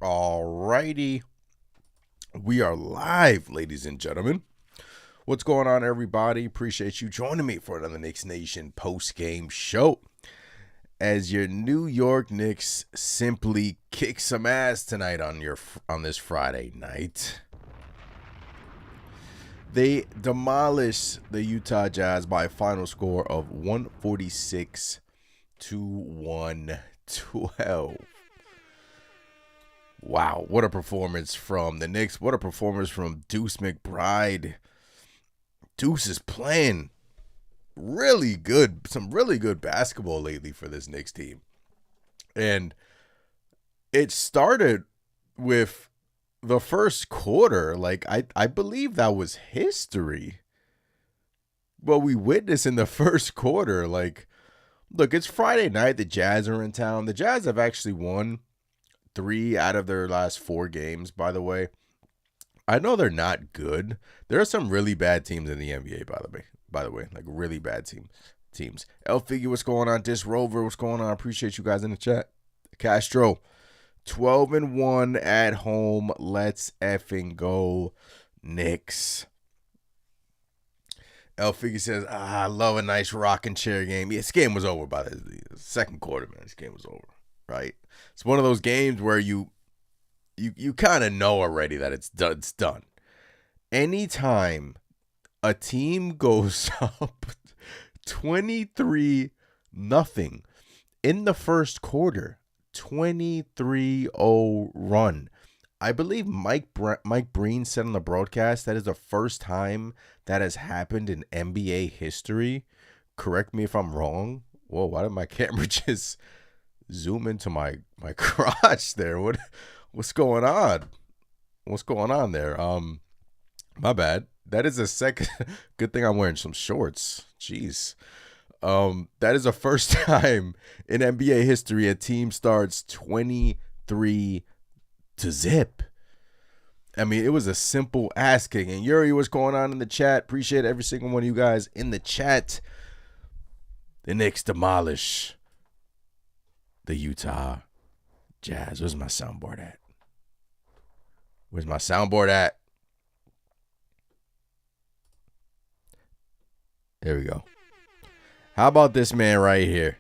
Alrighty, we are live, ladies and gentlemen. What's going on, everybody? Appreciate you joining me for another Knicks Nation post-game show. As your New York Knicks simply kick some ass tonight on this Friday night. They demolish the Utah Jazz by a final score of 146 to 112. Wow, what a performance from the Knicks. What a performance from Duece McBride. Duece is playing really good, some really good basketball lately for this Knicks team. And it started with the first quarter. Like, I believe that was history. What we witnessed in the first quarter. Like, look, it's Friday night. The Jazz are in town. The Jazz have actually won 3 out of their last 4 games, by the way. I know they're not good. There are some really bad teams in the NBA, by the way, like really bad teams. El Figure, what's going on? Dis Rover, what's going on? I appreciate you guys in the chat. Castro, 12-1 at home. Let's effing go, Knicks. El Figure says, I love a nice rocking chair game. Yeah, this game was over by the second quarter, man. This game was over, right? It's one of those games where you kind of know already that it's done. Anytime a team goes up 23-0 in the first quarter, 23-0 run. I believe Mike Breen said on the broadcast that is the first time that has happened in NBA history. Correct me if I'm wrong. Whoa, why did my camera just zoom into my crotch there? What's going on? What's going on there? My bad. That is the second. Good thing I'm wearing some shorts. Jeez. That is the first time in NBA history a team starts 23-0. I mean, it was a simple ass kicking. And Yuri, what's going on in the chat? Appreciate every single one of you guys in the chat. The Knicks demolish the Utah Jazz. Where's my soundboard at? Where's my soundboard at? There we go. How about this man right here?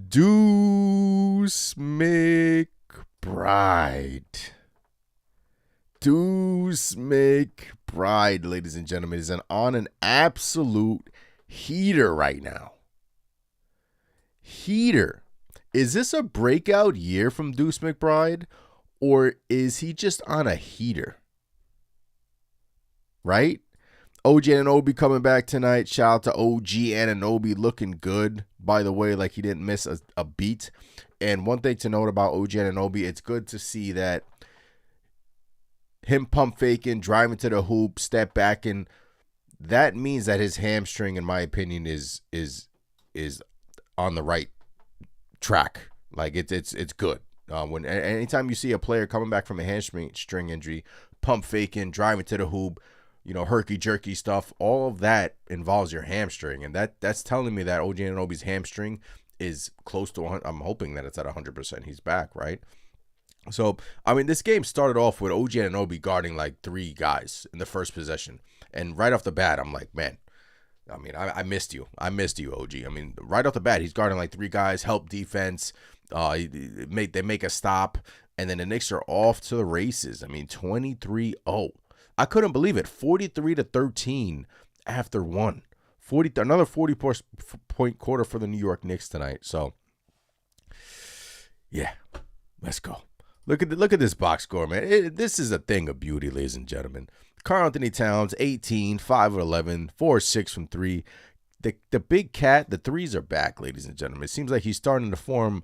Duece McBride. Duece McBride, ladies and gentlemen, is on an absolute heater right now. Heater. Is this a breakout year from Duece McBride, or is he just on a heater? Right? OG Anunoby coming back tonight. Shout out to OG Anunoby, looking good, by the way, like he didn't miss a beat. And one thing to note about OG Anunoby, it's good to see that him pump faking, driving to the hoop, step back, and that means that his hamstring, in my opinion, is on the right track. Like it's good. Anytime you see a player coming back from a hamstring injury, pump faking, driving to the hoop, herky jerky stuff, all of that involves your hamstring, and that's telling me that OG Anunoby's hamstring is close to 100. I'm hoping that it's at 100%. He's back, right? So, I mean, this game started off with OG Anunoby guarding like 3 guys in the first possession, and right off the bat, I'm like, man, I mean, I missed you. I missed you, OG. I mean, right off the bat, he's guarding like 3 guys, help defense. They make a stop, and then the Knicks are off to the races. I mean, 23-0. I couldn't believe it. 43-13 after 1. Another 40-point quarter for the New York Knicks tonight. So, yeah, let's go. Look at this box score, man. This is a thing of beauty, ladies and gentlemen. Karl Anthony Towns, 18, 5 of 11, 4 of 6 from 3. The big cat, the threes are back, ladies and gentlemen. It seems like he's starting to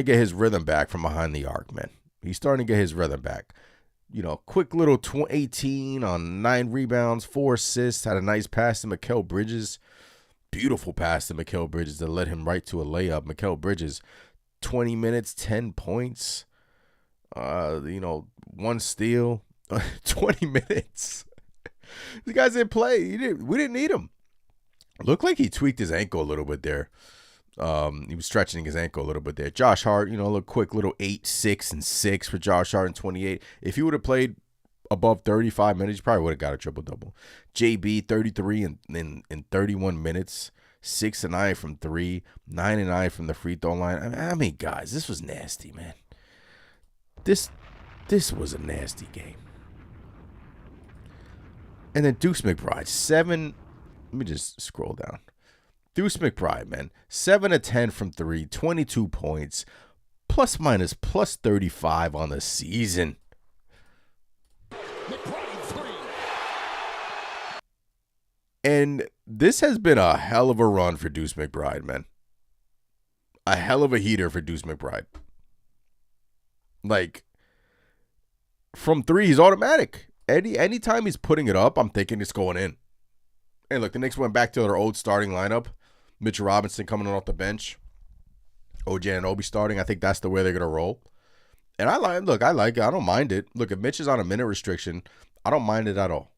get his rhythm back from behind the arc, man. He's starting to get his rhythm back. Quick little 18 on 9 rebounds, 4 assists, had a nice pass to Mikal Bridges. Beautiful pass to Mikal Bridges that led him right to a layup. Mikal Bridges, 20 minutes, 10 points, 1 steal, 20 minutes. These guys didn't play. We didn't need him. Looked like he tweaked his ankle a little bit there. He was stretching his ankle a little bit there. Josh Hart, look quick little 8, 6, and 6 for Josh Hart in 28. If he would have played above 35 minutes, he probably would have got a triple-double. JB, 33 in 31 minutes, 6 and 9 from 3, 9 and 9 from the free throw line. I mean, guys, this was nasty, man. This was a nasty game. And then Duece McBride, 7. Let me just scroll down. Duece McBride, man, 7 of 10 from 3, 22 points, plus 35 on the season. And this has been a hell of a run for Duece McBride, man. A hell of a heater for Duece McBride. Like, from 3, he's automatic. Anytime he's putting it up, I'm thinking it's going in. And look, the Knicks went back to their old starting lineup. Mitchell Robinson coming off the bench. OG Anunoby starting. I think that's the way they're going to roll. And I don't mind it. Look, if Mitch is on a minute restriction, I don't mind it at all.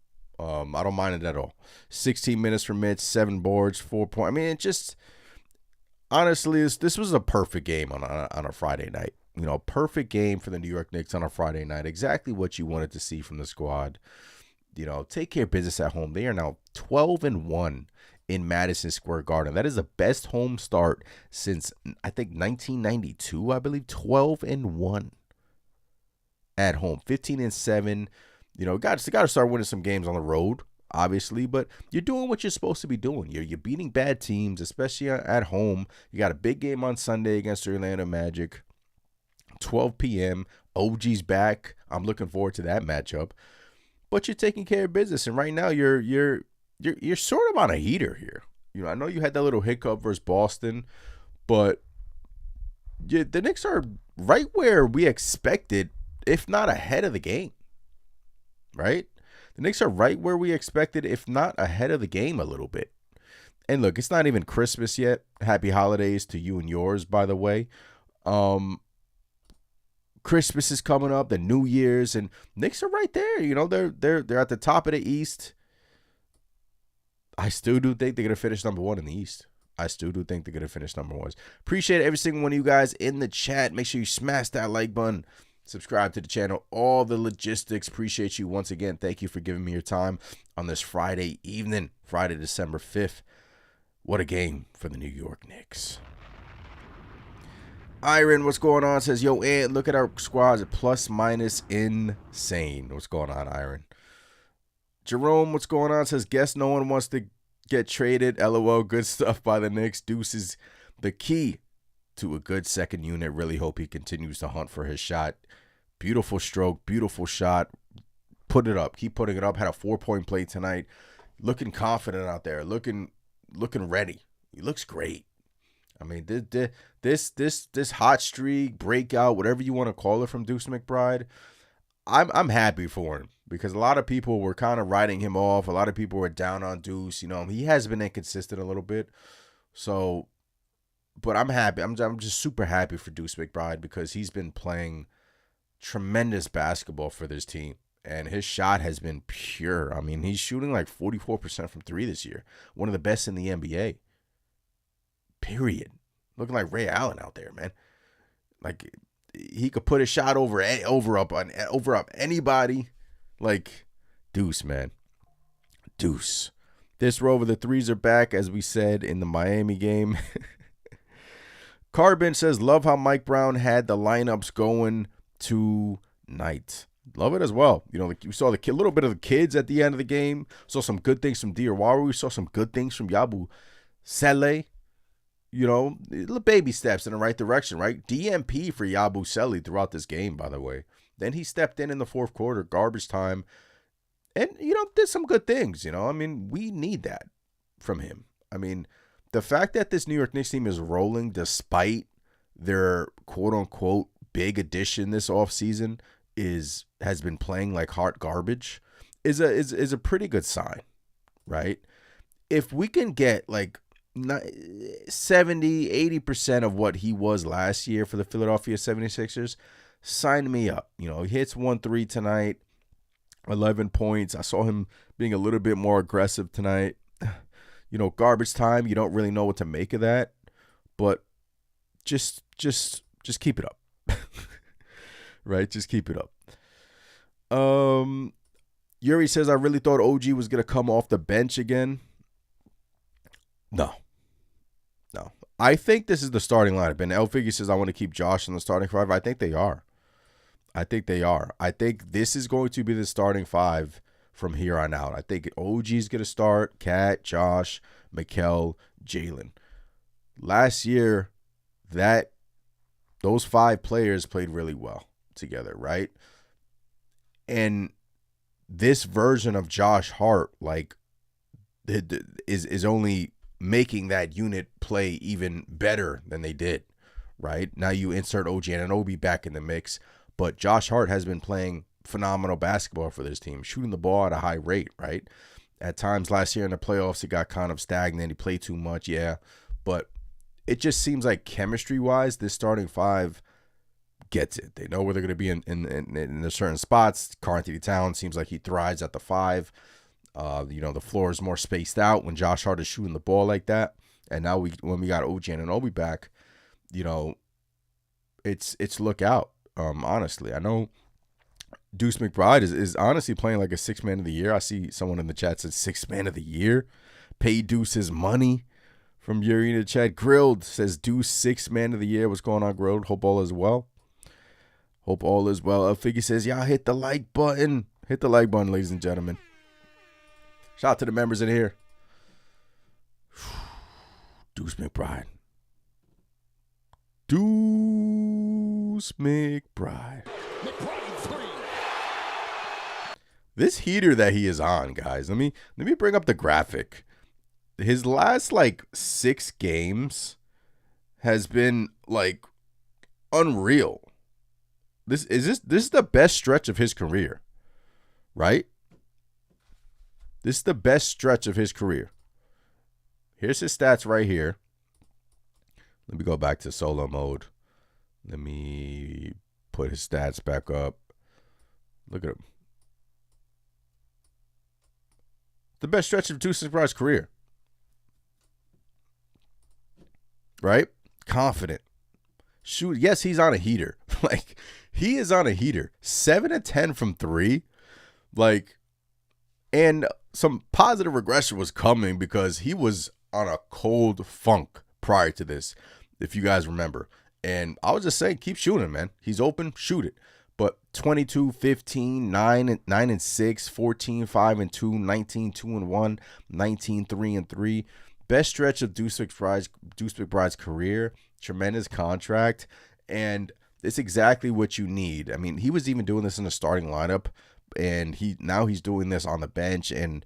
16 minutes for Mitch, 7 boards, 4 points. I mean, it just, honestly, this was a perfect game on a Friday night. Perfect game for the New York Knicks on a Friday night. Exactly what you wanted to see from the squad. Take care of business at home. They are now 12-1 in Madison Square Garden. That is the best home start since, I think, 1992, I believe. 12-1 at home. 15-7. Got to start winning some games on the road, obviously, but you're doing what you're supposed to be doing. You're beating bad teams, especially at home. You got a big game on Sunday against the Orlando Magic. 12 p.m. OG's back. I'm looking forward to that matchup. But you're taking care of business, and right now you're sort of on a heater here. I know you had that little hiccup versus Boston, but the Knicks are right where we expected, if not ahead of the game. Right? The Knicks are right where we expected, if not ahead of the game a little bit. And look, it's not even Christmas yet. Happy holidays to you and yours, by the way. Christmas is coming up, the New Year's, and Knicks are right there. They're at the top of the East. I still do think they're going to finish number 1 in the East. Appreciate every single one of you guys in the chat. Make sure you smash that like button. Subscribe to the channel. All the logistics. Appreciate you once again. Thank you for giving me your time on this Friday evening, Friday, December 5th. What a game for the New York Knicks. Iron, what's going on? Says, yo, Ant, look at our squads. Plus, minus, insane. What's going on, Iron? Jerome, what's going on? Says, guess no one wants to get traded. LOL, good stuff by the Knicks. Duece is the key to a good second unit. Really hope he continues to hunt for his shot. Beautiful stroke, beautiful shot. Put it up. Keep putting it up. Had a 4-point play tonight. Looking confident out there. Looking ready. He looks great. I mean, this hot streak, breakout, whatever you want to call it from Duece McBride, I'm happy for him because a lot of people were kind of writing him off. A lot of people were down on Duece. He has been inconsistent a little bit. So, but I'm happy. I'm just super happy for Duece McBride because he's been playing tremendous basketball for this team. And his shot has been pure. I mean, he's shooting like 44% from 3 this year. One of the best in the NBA. Period. Looking like Ray Allen out there, man. Like he could put a shot over up anybody. Like Duece, man. Duece. This rover, the threes are back, as we said in the Miami game. Carbon says, love how Mike Brown had the lineups going tonight. Love it as well. We saw the little bit of the kids at the end of the game. Saw some good things from Diawara. We saw some good things from Yabu Sele. little baby steps in the right direction, right? DMP for Yabusele throughout this game, by the way. Then he stepped in the fourth quarter, garbage time, and, did some good things, I mean, we need that from him. I mean, the fact that this New York Knicks team is rolling despite their quote-unquote big addition this offseason has been playing like hot garbage is a pretty good sign, right? If we can get like 70-80% of what he was last year for the Philadelphia 76ers, sign me up. He hits 1-3 tonight, 11 points. I saw him being a little bit more aggressive tonight. Garbage time, you don't really know what to make of that, but just keep it up. Right? Just keep it up. Yuri says, I really thought OG was going to come off the bench again. No. I think this is the starting lineup. And El Figgy says, I want to keep Josh in the starting five. I think they are. I think this is going to be the starting five from here on out. I think OG is going to start. Cat, Josh, Mikal, Jalen. Last year, those 5 players played really well together, right? And this version of Josh Hart, is only making that unit play even better than they did, right? Now you insert OG Anunoby back in the mix, but Josh Hart has been playing phenomenal basketball for this team, shooting the ball at a high rate, right? At times last year in the playoffs, he got kind of stagnant. He played too much, yeah. But it just seems like chemistry-wise, this starting five gets it. They know where they're going to be in the certain spots. Karl-Anthony Towns seems like he thrives at the 5. The floor is more spaced out when Josh Hart is shooting the ball like that. And now when we got OG Anunoby back, it's look out. Honestly, I know Duece McBride is honestly playing like a 6th man of the year. I see someone in the chat said 6th man of the year. Pay Duece his money from Yuri in the chat. Grilled says Duece 6th man of the year. What's going on, Grilled? Hope all is well. El Figgy says, y'all hit the like button. Hit the like button, ladies and gentlemen. Shout out to the members in here. Duece McBride. Duece McBride. This heater that he is on, guys. Let me bring up the graphic. His last 6 games has been unreal. This is the best stretch of his career, right? This is the best stretch of his career. Here's his stats right here. Let me go back to solo mode. Let me put his stats back up. Look at him. The best stretch of Duece McBride's career. Right? Confident. Shoot. Yes, he's on a heater. He is on a heater. 7-10 from 3. And some positive regression was coming because he was on a cold funk prior to this, if you guys remember. And I was just saying, keep shooting, man. He's open, shoot it. But 22, 15, 9-6, 14, 5-2, 19, 2-1, 19, 3-3. Best stretch of Duece McBride's career. Tremendous contract. And it's exactly what you need. I mean, he was even doing this in the starting lineup, and now he's doing this on the bench. And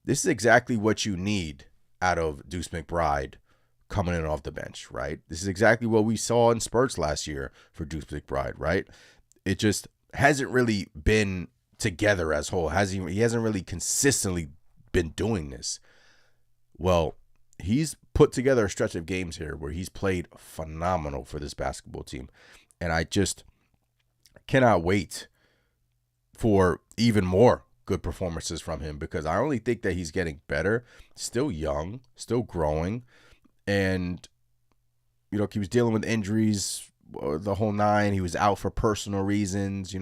this is exactly what you need out of Duece McBride coming in off the bench, right? This is exactly what we saw in spurts last year for Duece McBride, right? It just hasn't really been together as a whole. He hasn't really consistently been doing this. Well, he's put together a stretch of games here where he's played phenomenal for this basketball team. And I just cannot wait for even more good performances from him, because I only think that he's getting better, still young, still growing. And, he was dealing with injuries, the whole 9. He was out for personal reasons.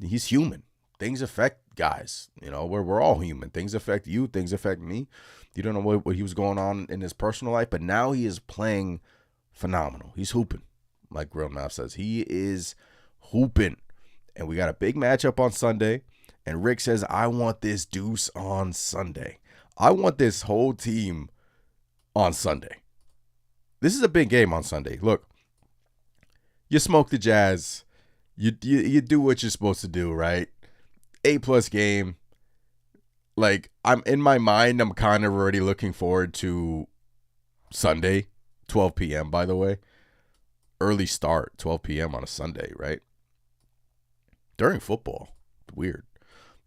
He's human. Things affect guys. We're all human. Things affect you. Things affect me. You don't know what he was going on in his personal life, but now he is playing phenomenal. He's hooping, like Grill Math says. He is hooping. And we got a big matchup on Sunday. And Rick says, I want this Duece on Sunday. I want this whole team on Sunday. This is a big game on Sunday. Look, you smoke the Jazz. You do what you're supposed to do, right? A+ game. Like, I'm in my mind, I'm kind of already looking forward to Sunday, 12 p.m., by the way. Early start, 12 p.m. on a Sunday, right? During football. Weird.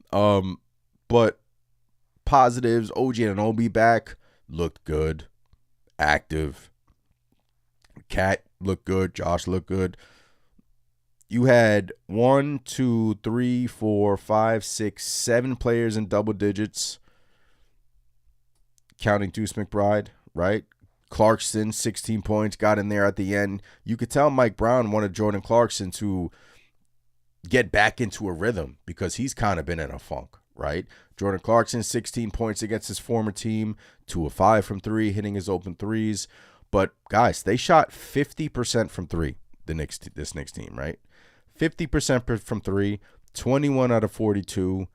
But positives, OG Anunoby back, looked good. Active. Cat looked good. Josh looked good. You had 1, 2, 3, 4, 5, 6, 7 players in double digits, counting Duece McBride, right? Clarkson, 16 points, got in there at the end. You could tell Mike Brown wanted Jordan Clarkson to get back into a rhythm because he's kind of been in a funk, right? Jordan Clarkson, 16 points against his former team, 2 of 5 from 3, hitting his open threes. But, guys, they shot 50% from 3, this Knicks team, right? 50% from 3, 21 out of 42,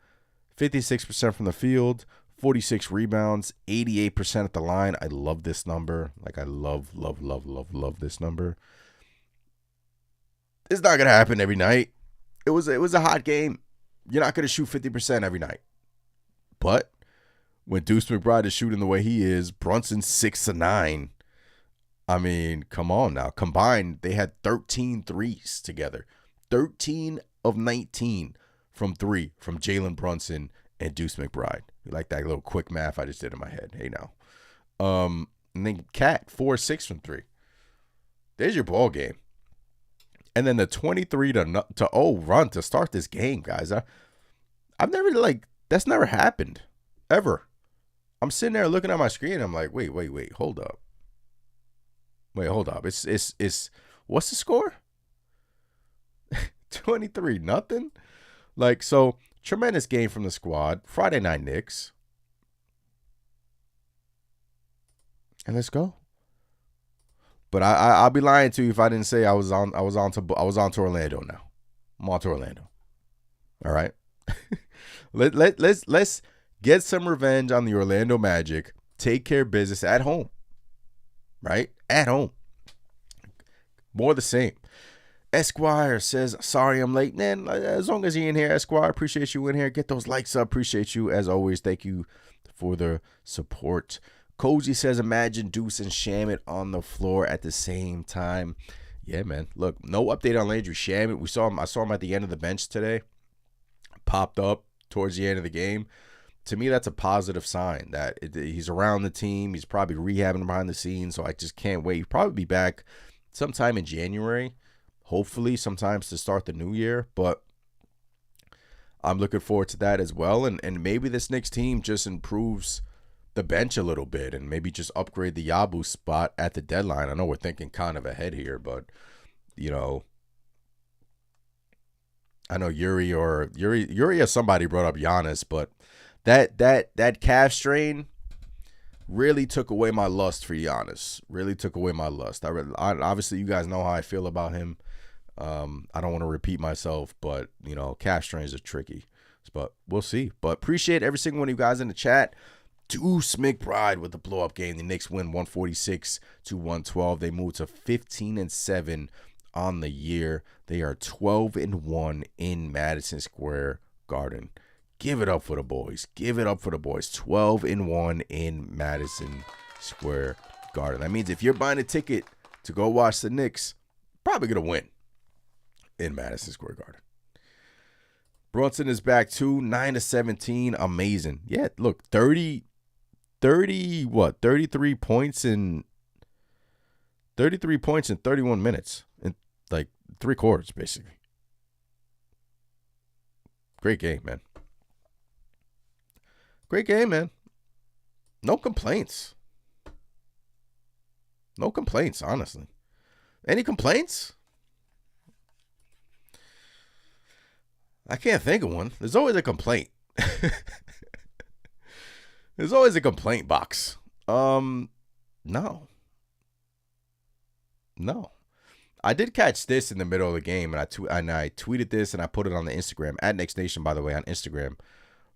56% from the field, 46 rebounds, 88% at the line. I love this number. Like, I love this number. It's not going to happen every night. It was a hot game. You're not going to shoot 50% every night. But when Duece McBride is shooting the way he is, Brunson's 6 of 9. I mean, come on now. Combined, they had 13 threes together. 13 of 19 from 3 from Jalen Brunson and Duece McBride. You like that little quick math I just did in my head. Hey, now. And then Cat, 4 of 6 from 3. There's your ball game. And then the 23-0 run to start this game, guys. I've never, that's never happened. Ever. I'm sitting there looking at my screen. I'm like, wait, hold up. It's what's the score? 23-0. So tremendous game from the squad. Friday night Knicks. And let's go. But I'll be lying to you if I didn't say I was on to Orlando now. I'm on to Orlando. All right. Let's get some revenge on the Orlando Magic. Take care of business at home. Right? At home. More the same. Esquire says, sorry I'm late. Man, as long as you're in here, Esquire, appreciate you in here. Get those likes up. Appreciate you. As always, thank you for the support. Cozy says, imagine Duece and Shamet on the floor at the same time. Yeah, man. Look, no update on Landry Shamet. I saw him at the end of the bench today. Popped up towards the end of the game. To me, that's a positive sign that he's around the team. He's probably rehabbing behind the scenes, so I just can't wait. He'll probably be back sometime in January. Hopefully, sometimes to start the new year. But I'm looking forward to that as well. And maybe this Knicks team just improves the bench a little bit and maybe just upgrade the Yabu spot at the deadline. I know we're thinking kind of ahead here, but, I know Yuri or somebody brought up Giannis, but that calf strain really took away my lust for Giannis. Really took away my lust. Obviously, you guys know how I feel about him. I don't want to repeat myself, but, calf strains are tricky. But we'll see. But appreciate every single one of you guys in the chat. Duece McBride with the blow-up game. The Knicks win 146-112. They move to 15-7 on the year. They are 12-1 in Madison Square Garden. Give it up for the boys. Give it up for the boys. 12-1 in Madison Square Garden. That means if you're buying a ticket to go watch the Knicks, probably going to win in Madison Square Garden. Brunson is back too. 9-17. Amazing. Yeah, look, 33 points in 31 minutes. In 3 quarters, basically. Great game, man. Great game, man. No complaints. No complaints, honestly. Any complaints? I can't think of one. There's always a complaint. There's always a complaint box. No. I did catch this in the middle of the game, and I tweeted this, and I put it on the Instagram, at Knicks Nation, by the way, on Instagram,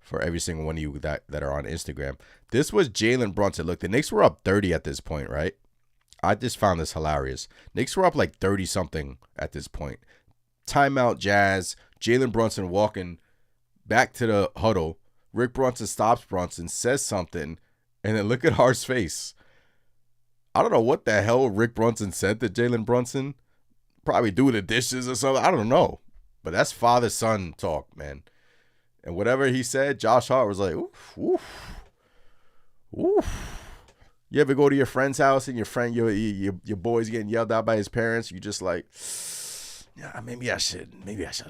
for every single one of you that are on Instagram. This was Jalen Brunson. Look, the Knicks were up 30 at this point, right? I just found this hilarious. Knicks were up like 30-something at this point. Timeout, Jazz. Jalen Brunson walking back to the huddle. Rick Brunson stops Brunson, says something, and then look at Hart's face. I don't know what the hell Rick Brunson said to Jalen Brunson. Probably do the dishes or something. I don't know. But that's father-son talk, man. And whatever he said, Josh Hart was like, oof, oof, oof. You ever go to your friend's house and your boy's getting yelled at by his parents? You just like, yeah, maybe I should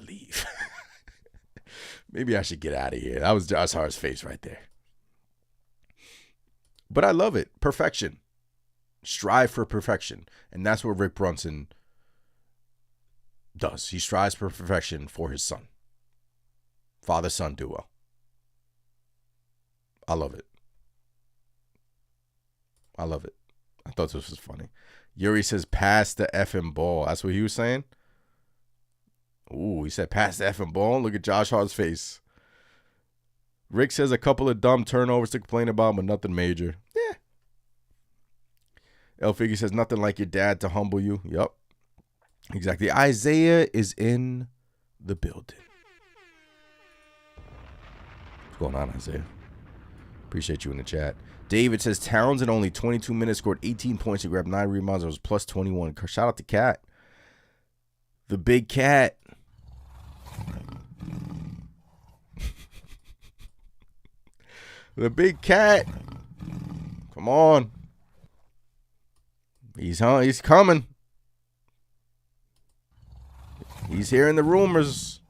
leave. Maybe I should get out of here. That was Josh Hart's face right there. But I love it. Perfection. Strive for perfection. And that's what Rick Brunson does. He strives for perfection for his son. Father-son duo. I love it. I love it. I thought this was funny. Yuri says, pass the effing ball. That's what he was saying? Ooh, he said, pass the effing ball. Look at Josh Hart's face. Rick says a couple of dumb turnovers to complain about, but nothing major. Yeah. El Figgy says, nothing like your dad to humble you. Yup. Exactly. Isaiah is in the building. What's going on, Isaiah? Appreciate you in the chat. David says, Towns in only 22 minutes scored 18 points and grabbed 9 rebounds. It was plus 21. Shout out to Cat. The big cat. The big cat. Come on. He's coming. He's hearing the rumors.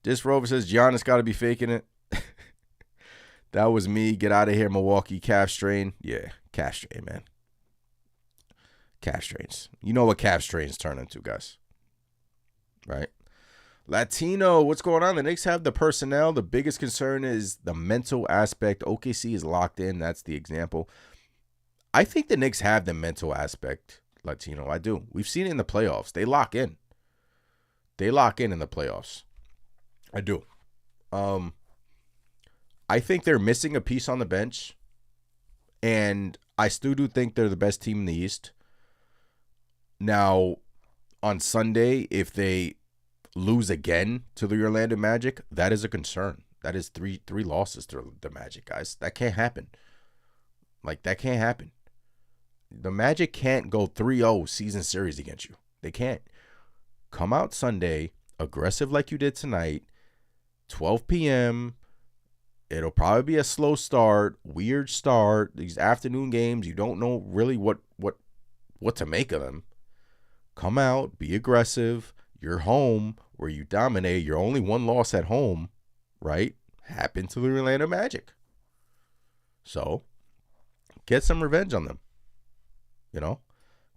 This Rover says Giannis got to be faking it. That was me. Get out of here, Milwaukee. Calf strain. Yeah, calf strain, man. Calf strains. You know what calf strains turn into, guys. Right? Latino, what's going on? The Knicks have the personnel. The biggest concern is the mental aspect. OKC is locked in. That's the example. I think the Knicks have the mental aspect, Latino. I do. We've seen it in the playoffs. They lock in. They lock in the playoffs. I do. I think they're missing a piece on the bench. And I still do think they're the best team in the East. Now, on Sunday, if they lose again to the Orlando Magic, that is a concern. That is three losses to the Magic, guys. That can't happen. Like, that can't happen. The Magic can't go 3-0 season series against you. They can't. Come out Sunday, aggressive like you did tonight, 12 p.m., it'll probably be a slow start, weird start. These afternoon games, you don't know really what to make of them. Come out, be aggressive. You're home where you dominate. You're only one loss at home, right? Happened to the Orlando Magic. So, get some revenge on them. You know?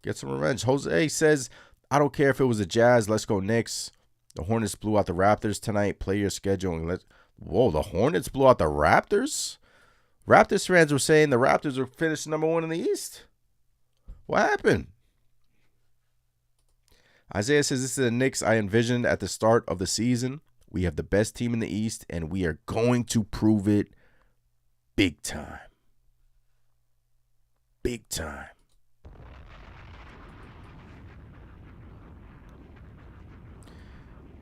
Get some revenge. Jose says, I don't care if it was the Jazz. Let's go Knicks. The Hornets blew out the Raptors tonight. Play your schedule. Whoa, the Hornets blew out the Raptors? Raptors fans were saying the Raptors were finished number 1 in the East. What happened? Isaiah says, this is the Knicks I envisioned at the start of the season. We have the best team in the East, and we are going to prove it big time. Big time.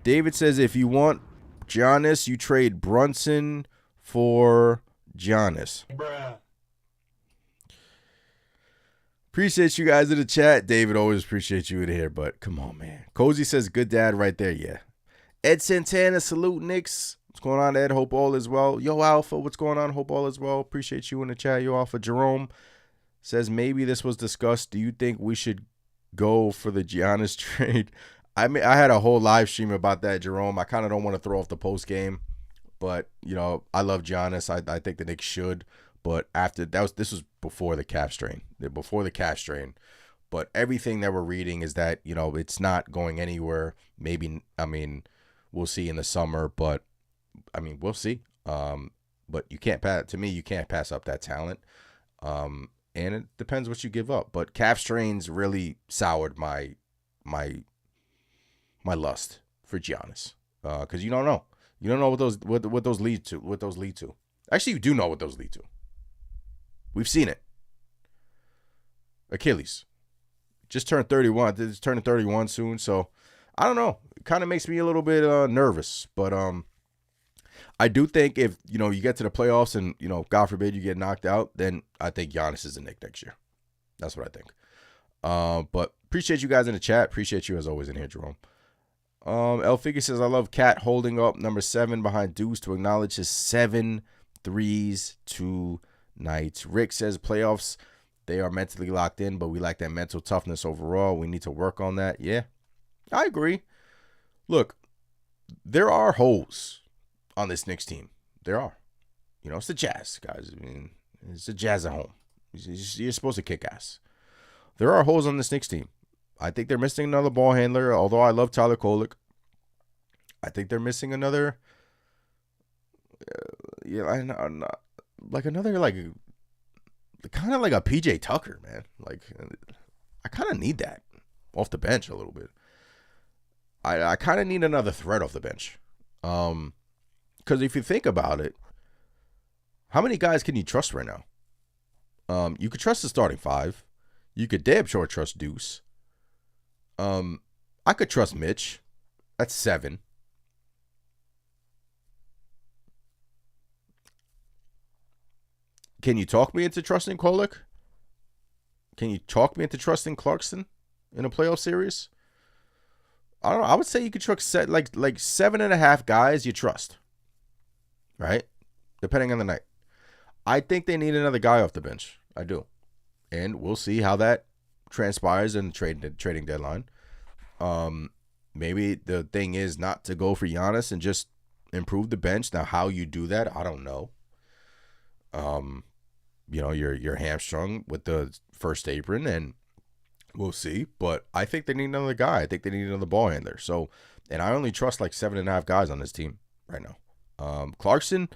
David says, if you want Giannis, you trade Brunson for Giannis. Bruh. Appreciate you guys in the chat. David, always appreciate you in here, but come on, man. Cozy says, good dad right there, yeah. Ed Santana, salute Knicks. What's going on, Ed? Hope all is well. Yo, Alpha, what's going on? Hope all is well. Appreciate you in the chat. Yo, Alpha. Jerome says, maybe this was discussed. Do you think we should go for the Giannis trade? I mean, I had a whole live stream about that, Jerome. I kind of don't want to throw off the post game, but, you know, I love Giannis. I think the Knicks should. But this was before the calf strain. But everything that we're reading is that, you know, it's not going anywhere. Maybe, I mean, we'll see in the summer, but I mean, we'll see. But you can't pass up that talent. And it depends what you give up. But calf strains really soured my lust for Giannis. Because you don't know. You don't know what those lead to. Actually, you do know what those lead to. We've seen it. Achilles. Just turned 31. It's turning 31 soon, so I don't know. It kind of makes me a little bit nervous, but I do think if, you get to the playoffs and, God forbid you get knocked out, then I think Giannis is the Knick next year. That's what I think. But appreciate you guys in the chat. Appreciate you as always in here, Jerome. El Figgy says, I love Cat holding up number 7 behind Duece to acknowledge his 7 threes tonight. Rick says, playoffs, they are mentally locked in, but we like that mental toughness overall. We need to work on that. Yeah, I agree. Look, there are holes on this Knicks team. There are. It's the Jazz, guys. I mean, it's the Jazz at home. You're supposed to kick ass. There are holes on this Knicks team. I think they're missing another ball handler, although I love Tyler Kolek. I think they're missing another, kind of like a PJ Tucker, man. Like, I kind of need that off the bench a little bit. I kind of need another threat off the bench. Because if you think about it, how many guys can you trust right now? You could trust the starting 5. You could damn sure trust Duece. I could trust Mitch. That's 7. Can you talk me into trusting Kolek? Can you talk me into trusting Clarkson in a playoff series? I don't know. I would say you could trust like 7.5 guys you trust. Right? Depending on the night. I think they need another guy off the bench. I do. And we'll see how that transpires in the trading deadline. Maybe the thing is not to go for Giannis and just improve the bench. Now, how you do that, I don't know. You're hamstrung with the first apron, and we'll see. But I think they need another guy. I think they need another ball handler. So, and I only trust like 7.5 guys on this team right now. Clarkson,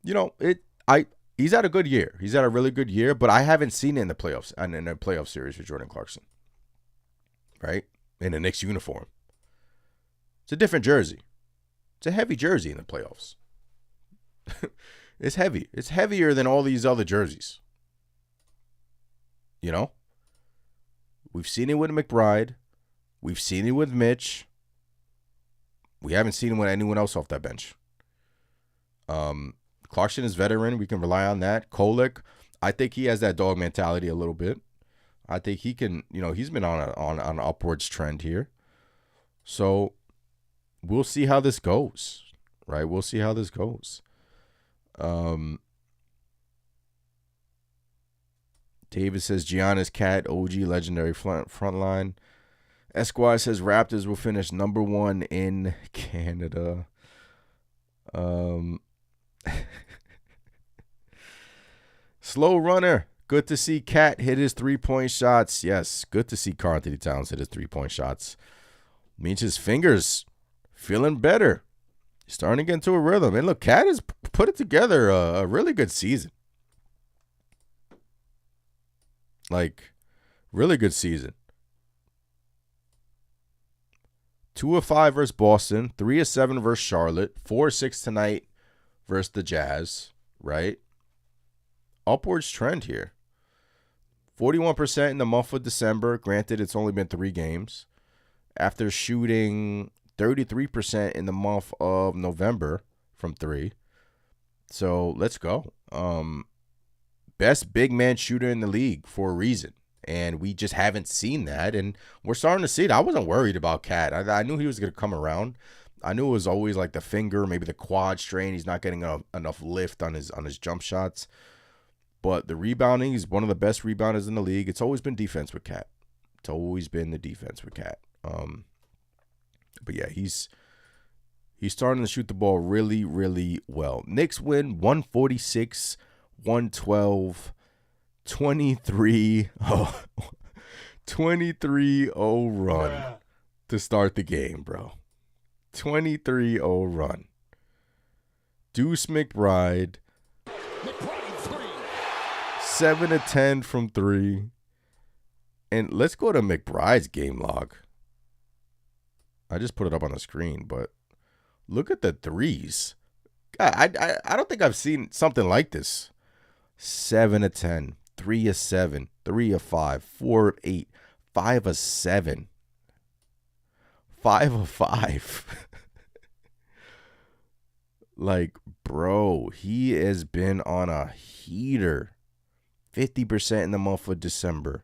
he's had a good year. He's had a really good year, but I haven't seen it in the playoffs and in a playoff series with Jordan Clarkson. Right? In the Knicks uniform. It's a different jersey. It's a heavy jersey in the playoffs. It's heavy. It's heavier than all these other jerseys. We've seen it with McBride. We've seen it with Mitch. We haven't seen it with anyone else off that bench. Clarkson is veteran. We can rely on that. Kolek, I think he has that dog mentality a little bit. I think he can, he's been on an upwards trend here. So we'll see how this goes, right? We'll see how this goes. David says Giannis, Cat, OG, legendary front line. Esquire says Raptors will finish number 1 in Canada. Slow runner. Good to see Cat hit his 3-point shots. Yes, good to see Karl-Anthony Towns hit his 3-point shots. Means his fingers feeling better. He's starting to get into a rhythm. And look, Cat has put it together a really good season. Like, really good season. 2 of 5 versus Boston. 3 of 7 versus Charlotte. 4 of 6 tonight versus the Jazz. Right? Upwards trend here. 41% in the month of December. Granted, it's only been 3 games. After shooting 33% in the month of November from 3. So, let's go. Best big man shooter in the league for a reason. And we just haven't seen that. And we're starting to see it. I wasn't worried about Cat. I knew he was going to come around. I knew it was always like the finger, maybe the quad strain. He's not getting enough lift on his jump shots. But the rebounding, he's one of the best rebounders in the league. It's always been defense with Cat. It's always been the defense with Cat. But yeah, he's starting to shoot the ball really, really well. Knicks win 146-112, 23-0 run to start the game, bro. 23-0 run. Duece McBride. 7 of 10 from 3. And let's go to McBride's game log. I just put it up on the screen, but look at the threes. God, I don't think I've seen something like this. 7 of 10. 3 of 7, 3 of 5, 4 of 8, 5 of 7, 5 of 5. Like, bro, he has been on a heater. 50% in the month of December,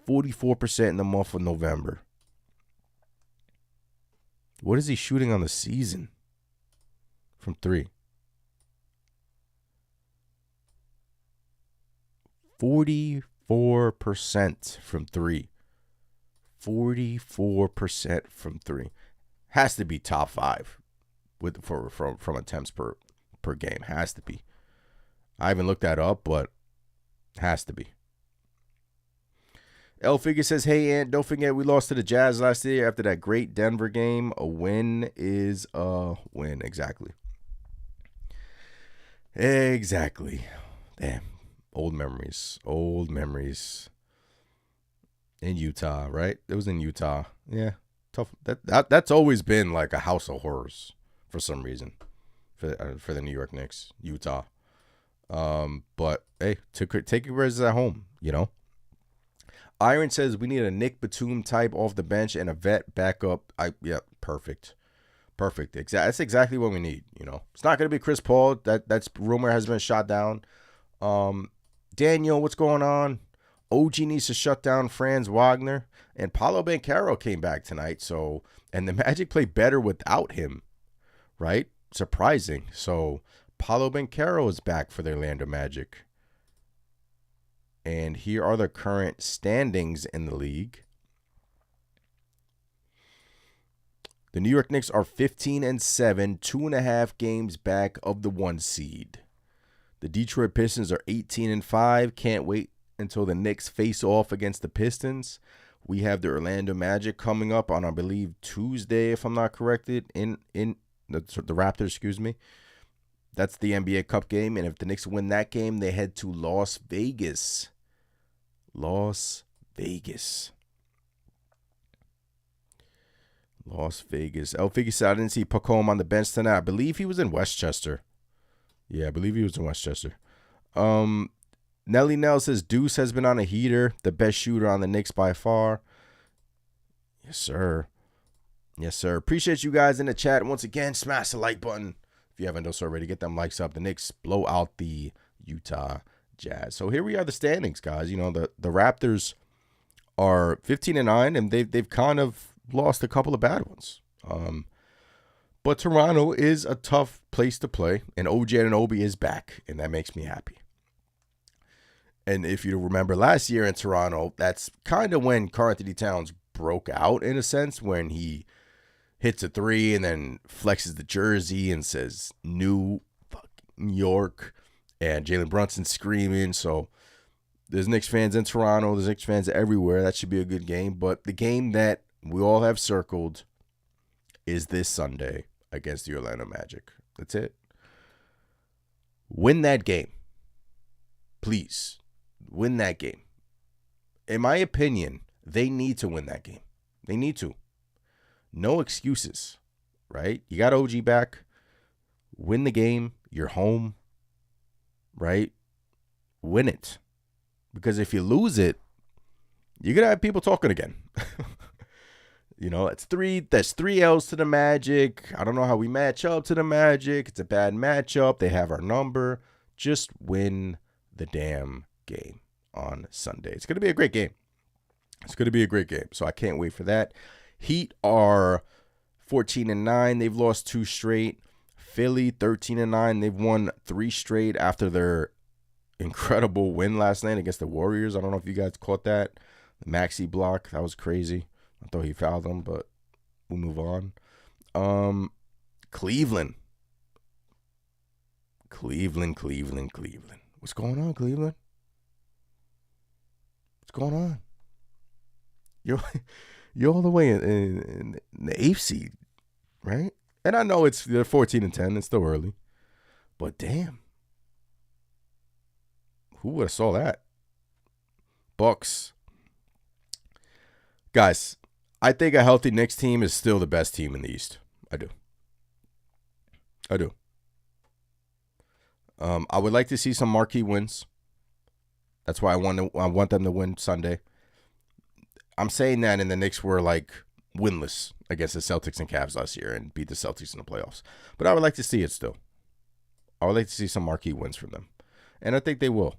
44% in the month of November. What is he shooting on the season from 3? 44% from 3. 44% from 3. Has to be top 5 from attempts per game. Has to be. I haven't looked that up, but has to be. L Figure says, hey, Ant, don't forget we lost to the Jazz last year after that great Denver game. A win is a win. Exactly. Damn. Old memories. In Utah, right? It was in Utah. Yeah. Tough. That's always been like a house of horrors for some reason for the New York Knicks. Utah. But hey, take your risks at home, you know. Iron says we need a Nick Batum type off the bench and a vet backup. Perfect. That's exactly what we need, you know. It's not gonna be Chris Paul. That's rumor has been shot down. Daniel, what's going on? OG needs to shut down Franz Wagner. And Paolo Banchero came back tonight, and the Magic play better without him, right? Surprising. So Paolo Banchero is back for the Orlando Magic. And here are the current standings in the league. The New York Knicks are 15-7, 2.5 games back of the 1 seed. The Detroit Pistons are 18-5. Can't wait until the Knicks face off against the Pistons. We have the Orlando Magic coming up on, I believe, Tuesday, if I'm not corrected, in the Raptors, excuse me. That's the NBA Cup game, and if the Knicks win that game, they head to Las Vegas. Las Vegas. El Figgy said, I didn't see Pacome on the bench tonight. I believe he was in Westchester. Yeah, I believe he was in Westchester. Nelly Nell says, Duece has been on a heater. The best shooter on the Knicks by far. Yes, sir. Appreciate you guys in the chat. Once again, smash the like button. If you haven't done so already, get them likes up. The Knicks blow out the Utah Jazz. So here we are, the standings, guys. You know, the Raptors are 15-9, and they've kind of lost a couple of bad ones. But Toronto is a tough place to play, and OG Anunoby is back, and that makes me happy. And if you remember last year in Toronto, that's kind of when Karl-Anthony Towns broke out, in a sense, when he hits a 3 and then flexes the jersey and says New York, and Jalen Brunson screaming. So there's Knicks fans in Toronto, there's Knicks fans everywhere. That should be a good game. But the game that we all have circled is this Sunday against the Orlando Magic. That's it. Win that game. Please. Win that game. In my opinion, they need to win that game. They need to. No excuses, right? You got OG back. Win the game. You're home, right? Win it. Because if you lose it, you're going to have people talking again. You know, that's 3 L's to the Magic. I don't know how we match up to the Magic. It's a bad matchup. They have our number. Just win the damn game on Sunday. It's going to be a great game. So I can't wait for that. Heat are 14-9. They've lost 2 straight. Philly 13-9. They've won 3 straight after their incredible win last night against the Warriors. I don't know if you guys caught that. The Maxey block. That was crazy. I thought he fouled him, but we'll move on. Cleveland. What's going on, Cleveland? What's going on? You're all the way in the 8th seed, right? And I know they're 14-10. It's still early. But damn. Who would have saw that? Bucks. Guys, I think a healthy Knicks team is still the best team in the East. I do. I would like to see some marquee wins. That's why I want them to win Sunday. I'm saying that, and the Knicks were like winless against the Celtics and Cavs last year and beat the Celtics in the playoffs. But I would like to see it still. I would like to see some marquee wins from them, and I think they will.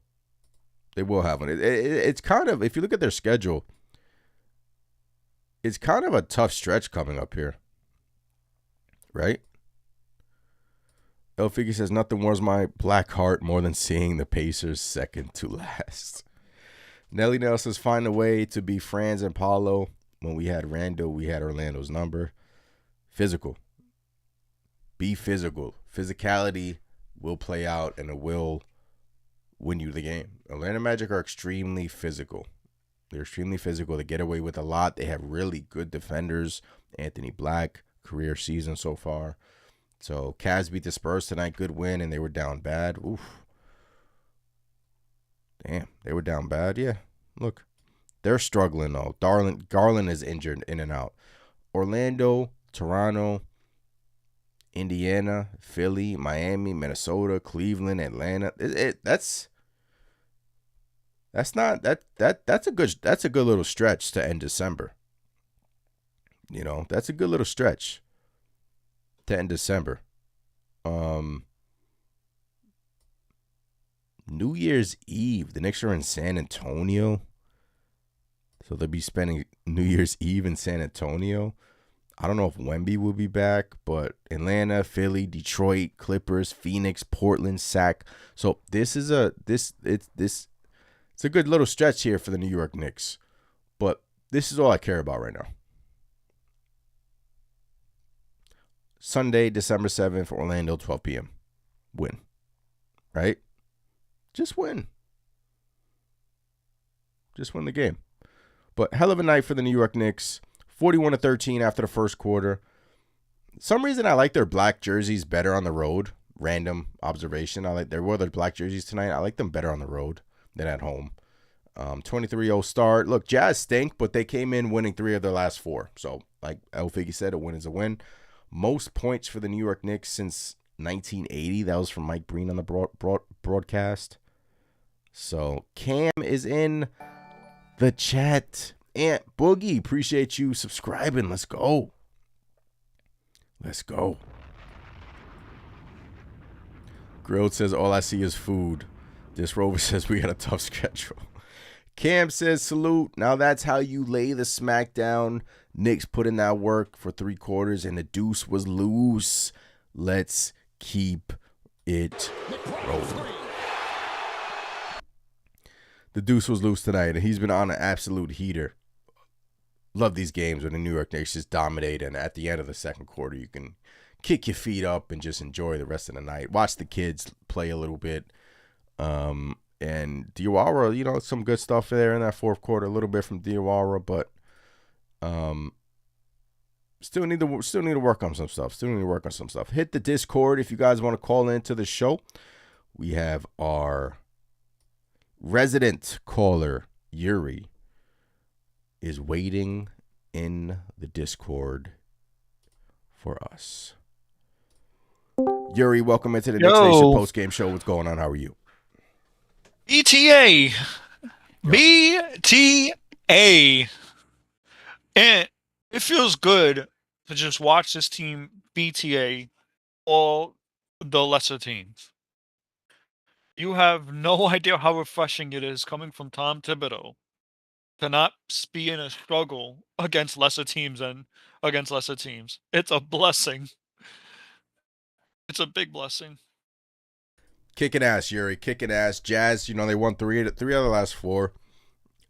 They will have one. It's kind of, if you look at their schedule, it's kind of a tough stretch coming up here, right? El Figgy says, nothing warms my black heart more than seeing the Pacers second to last. Nelly Nell says, find a way to be Franz and Paulo. When we had Randall, we had Orlando's number. Physical. Be physical. Physicality will play out, and it will win you the game. Orlando Magic are extremely physical. They're extremely physical. They get away with a lot. They have really good defenders. Anthony Black, career season so far. So Cavs beat the Spurs tonight. Good win, and they were down bad. Oof. Damn, they were down bad. Yeah, look. They're struggling, though. Garland is injured in and out. Orlando, Toronto, Indiana, Philly, Miami, Minnesota, Cleveland, Atlanta. That's a good little stretch to end December. You know, that's a good little stretch to end December. New Year's Eve, the Knicks are in San Antonio. So they'll be spending New Year's Eve in San Antonio. I don't know if Wemby will be back, but Atlanta, Philly, Detroit, Clippers, Phoenix, Portland, Sac. So this is it's a good little stretch here for the New York Knicks. But this is all I care about right now. Sunday, December 7th, Orlando, 12 p.m. Win. Right? Just win. Just win the game. But hell of a night for the New York Knicks. 41-13 after the first quarter. Some reason I like their black jerseys better on the road. Random observation. They wore their black jerseys tonight. I like them better on the road than at home. 23-0 start. Look, Jazz stink, but they came in winning 3 of their last 4. So, like El Figgy said, a win is a win. Most points for the New York Knicks since 1980. That was from Mike Breen on the broadcast. So, Cam is in the chat. Aunt Boogie, appreciate you subscribing. Let's go. Let's go. Grilled says, all I see is food. This Rover says, we got a tough schedule. Cam says, salute. Now that's how you lay the smack down. Knicks put in that work for 3 quarters, and the deuce was loose. Let's keep it rolling. The deuce was loose tonight, and he's been on an absolute heater. Love these games when the New York Knicks just dominate, and at the end of the second quarter, you can kick your feet up and just enjoy the rest of the night. Watch the kids play a little bit. And Diawara, some good stuff there in that fourth quarter. A little bit from Diawara, but still need to work on some stuff. Hit the Discord if you guys want to call into the show. We have our resident caller, Yuri, is waiting in the Discord for us. Yuri, welcome into the Knicks Nation post-game show. What's going on? How are you? ETA. BTA. And it feels good to just watch this team BTA all the lesser teams. You have no idea how refreshing it is coming from Tom Thibodeau to not be in a struggle against lesser teams and against lesser teams. It's a blessing. It's a big blessing. Kicking ass, Yuri. Kicking ass. Jazz, they won 3 out of the last 4.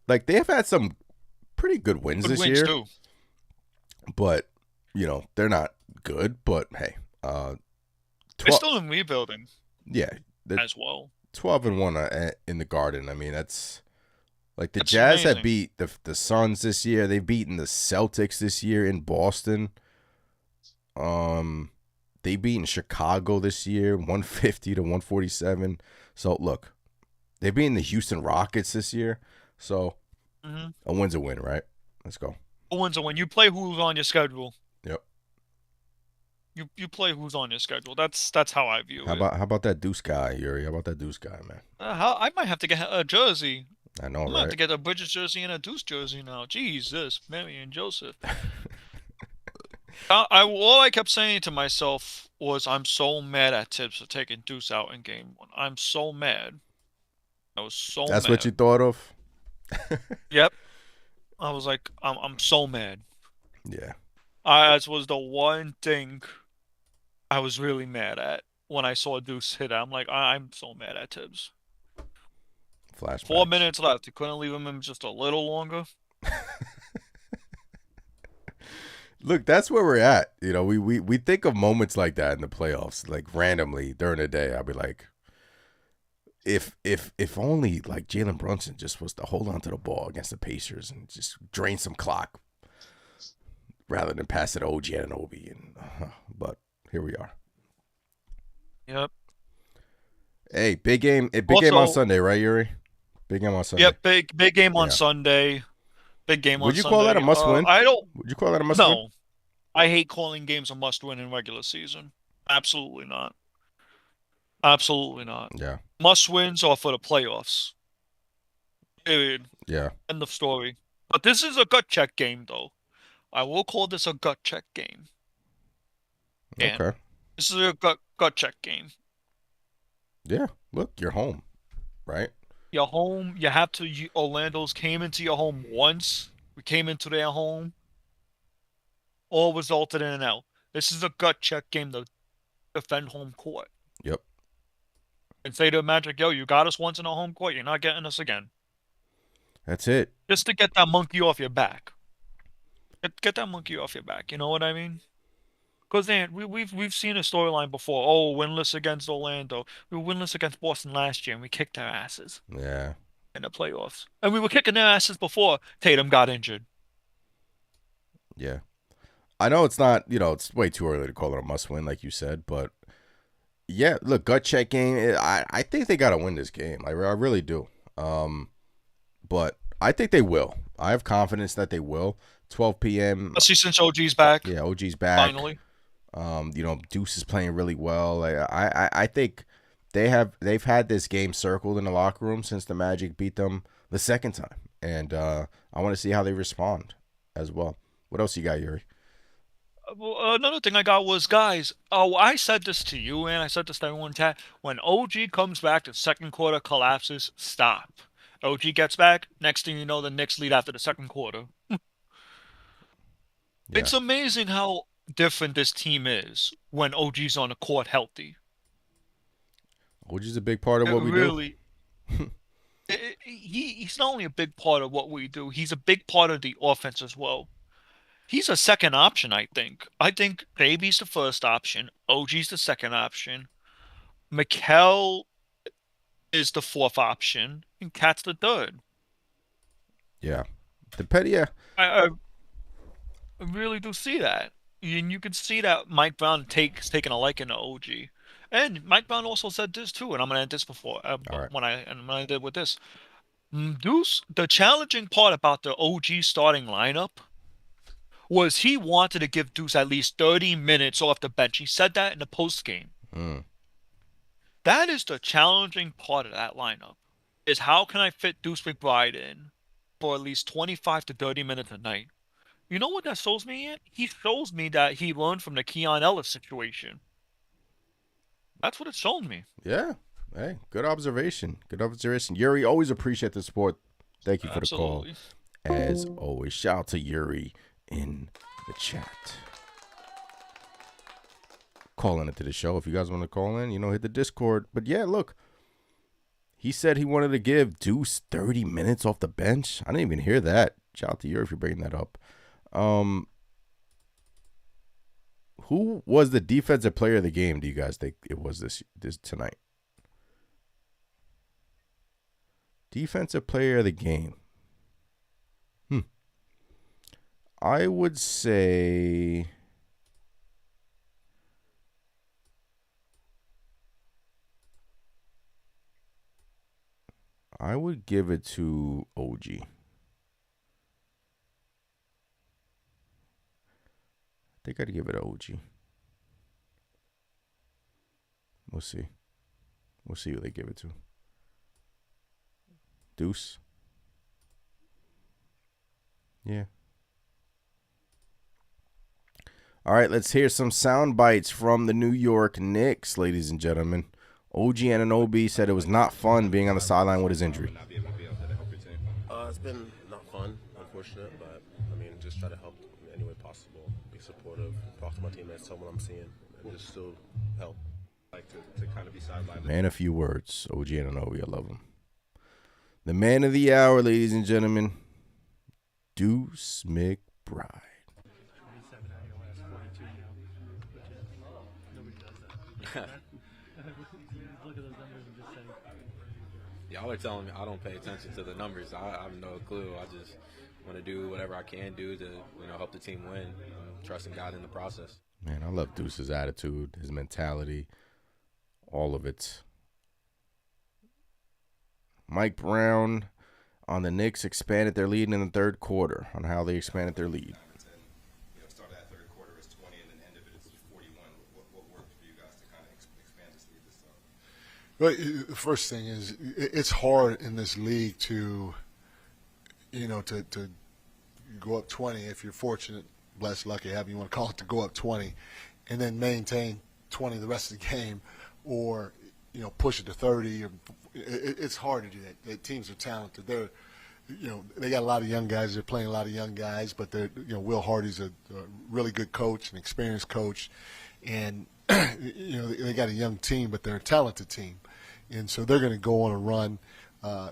Like, they have had some pretty good wins this year. Too. But, they're not good. But, hey. They're still in rebuilding. Yeah. As well. 12-1 in the Garden. I mean, that's... Like, the Jazz have beat the Suns this year. They've beaten the Celtics this year in Boston. They beat in Chicago this year, 150-147. So, look, they've beaten the Houston Rockets this year. So, a win's a win, right? Let's go. A win's a win. You play who's on your schedule. Yep. You play who's on your schedule. That's how I view it. How about that Duece guy, Yuri? How about that Duece guy, man? I might have to get a jersey. I know, I might have right? to get a Bridges jersey and a Deuce jersey now. Jesus, Mary and Joseph. All I kept saying to myself was, I'm so mad at Tibbs for taking Deuce out in game one. I'm so mad. I was so That's what you mad. thought of? Yep. I was like, I'm so mad. Yeah. That was the one thing I was really mad at when I saw Deuce hit it. I'm like, I'm so mad at Tibbs. 4 Flashbacks. minutes left. You couldn't leave him in just a little longer. Look, that's where we're at. You know, we think of moments like that in the playoffs, like randomly during the day. I'll be like, if only like Jalen Brunson just was to hold on to the ball against the Pacers and just drain some clock rather than pass it to OG Anunoby. But here we are. Yep. Hey, big game. Big game on Also, Sunday, right, Yuri? Big game on Sunday. yep, big game on Yeah. Sunday. Big game on Would you call that a Sunday. must win? I don't Would you call that a must win? No. I hate calling games a must win in regular season. Absolutely not. Absolutely not. Yeah. Must wins are for the playoffs. Period. Yeah. End of story. But this is a gut check game, though. I will call this a gut check game. And Okay. this is a gut check game. Yeah. Look, you're home, right? Your home, you have to. Orlando's came into your home once. We came into their home. All resulted in an L. This is a gut check game to defend home court. Yep. And say to Magic, yo, you got us once in a home court. You're not getting us again. That's it. Just to get that monkey off your back. Get that monkey off your back. You know what I mean? Because we've seen a storyline before. Oh, winless against Orlando. We were winless against Boston last year, and we kicked their asses Yeah. in the playoffs. And we were kicking their asses before Tatum got injured. Yeah. I know it's not, it's way too early to call it a must win, like you said, but yeah, look, gut check game. I think they got to win this game. I really do. But I think they will. I have confidence that they will. 12 p.m. Especially since OG's back. Yeah, OG's back. Finally. Duece is playing really well. I think they've had this game circled in the locker room since the Magic beat them the second time, and I want to see how they respond as well. What else you got, Yuri? Another thing I got was, guys, I said this to you, and I said this to everyone in chat. When OG comes back, the second quarter collapses, stop. OG gets back, next thing you know, the Knicks lead after the second quarter. Yeah. It's amazing how different this team is when OG's on the court healthy. OG's a big part of It what we really, do. he's not only a big part of what we do, he's a big part of the offense as well. He's a second option, I think. I think Baby's the first option. OG's the second option. Mikel is the fourth option. And Cat's the third. Yeah. I really do see that. And you can see that Mike Brown taking a liking to OG. And Mike Brown also said this too, and I'm gonna end this before All right. when I did with this. Deuce, the challenging part about the OG starting lineup was he wanted to give Deuce at least 30 minutes off the bench. He said that in the post game. That is the challenging part of that lineup. Is how can I fit Deuce McBride in for at least 25 to 30 minutes a night? You know what that shows me, Ant? He shows me that he learned from the Keon Ellis situation. That's what it's shown me. Yeah. Hey, good observation. Good observation. Yuri, always appreciate the support. Thank you for the call. As always, shout out to Yuri in the chat. Calling into the show. If you guys want to call in, hit the Discord. But yeah, look. He said he wanted to give Deuce 30 minutes off the bench. I didn't even hear that. Shout out to Yuri if you're bringing that up. Who was the defensive player of the game, do you guys think it was this tonight? Defensive player of the game. I would say I would give it to OG. I think I'd give it to OG. We'll see. We'll see who they give it to. Duece. Yeah. All right, let's hear some sound bites from the New York Knicks, ladies and gentlemen. OG Anunoby said it was not fun being on the sideline with his injury. It's been not fun, unfortunate, but I mean, just try to help in any way possible. Be supportive, talk to my teammates, tell them what I'm seeing, and just still help. Like to kind of be sidelined. Man, a few words. OG Anunoby, I love him. The man of the hour, ladies and gentlemen, Duece McBride. Y'all are telling me I don't pay attention to the numbers. I have no clue. I just want to do whatever I can do to help the team win. Trusting God in the process. Man, I love Duce's attitude, his mentality, all of it. Mike Brown on the Knicks expanded their lead in the third quarter. On how they expanded their lead. Start that third quarter is 20 and then end of it is 41. What worked for you guys to kind of expand this lead this time? Well, the first thing is it's hard in this league to go up 20 if you're fortunate, blessed, lucky, however you want to call it, to go up 20 and then maintain 20 the rest of the game, or push it to 30. It's hard to do that. The teams are talented. They got a lot of young guys. They're playing a lot of young guys, but Will Hardy's a really good coach, an experienced coach, and they got a young team, but they're a talented team, and so they're going to go on a run.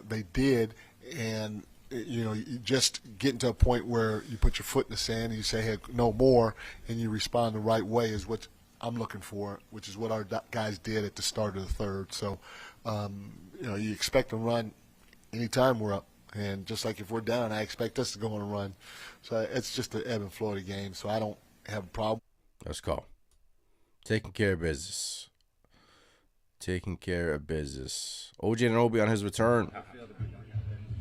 They did, and you just getting to a point where you put your foot in the sand and you say, "Hey, no more," and you respond the right way is what I'm looking for, which is what our guys did at the start of the third. So, you expect to run anytime we're up. And just like if we're down, I expect us to go on a run. So it's just the ebb and flow of the game. So I don't have a problem. Let's go. Taking care of business. Taking care of business. OG Anunoby on his return.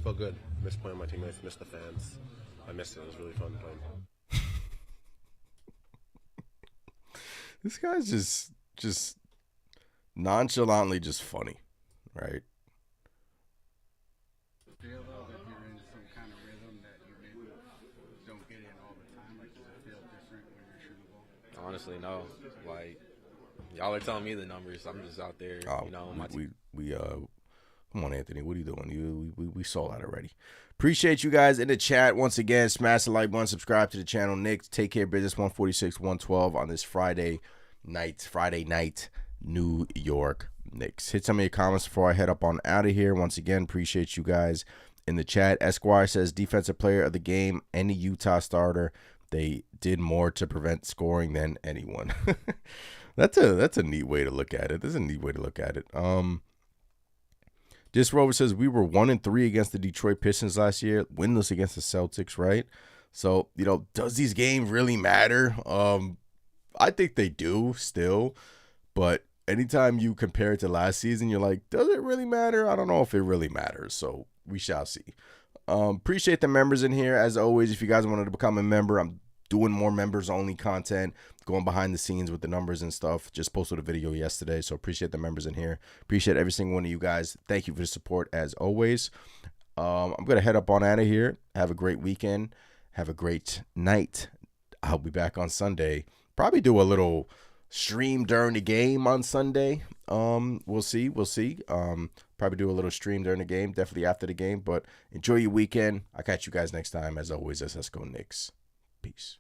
Felt good. Missed playing with my teammates. Missed the fans. I missed it. It was really fun playing. This guy's just nonchalantly just funny, right? Feel though that you're in some kind of rhythm that you maybe don't get in all the time? Like, does it feel different when you're shooting the ball? Honestly, no. Like, y'all are telling me the numbers. I'm just out there, Come on, Anthony. What are you doing? We saw that already. Appreciate you guys in the chat. Once again, smash the like button, subscribe to the channel. Knicks, take care of business. 146-112 on this Friday night, New York Knicks. Hit some of your comments before I head up on out of here. Once again, appreciate you guys in the chat. Esquire says defensive player of the game, any Utah starter. They did more to prevent scoring than anyone. That's a neat way to look at it. That's a neat way to look at it. This Rover says we were 1-3 against the Detroit Pistons last year, winless against the Celtics, right? So, does these games really matter? I think they do still, but anytime you compare it to last season, you're like, does it really matter? I don't know if it really matters, so we shall see. Appreciate the members in here. As always, if you guys wanted to become a member, I'm doing more members-only content, going behind the scenes with the numbers and stuff. Just posted a video yesterday, so appreciate the members in here. Appreciate every single one of you guys. Thank you for the support, as always. I'm going to head up on out of here. Have a great weekend. Have a great night. I'll be back on Sunday. Probably do a little stream during the game on Sunday. We'll see. Probably do a little stream during the game, definitely after the game. But enjoy your weekend. I'll catch you guys next time. As always, let's go Knicks. Peace.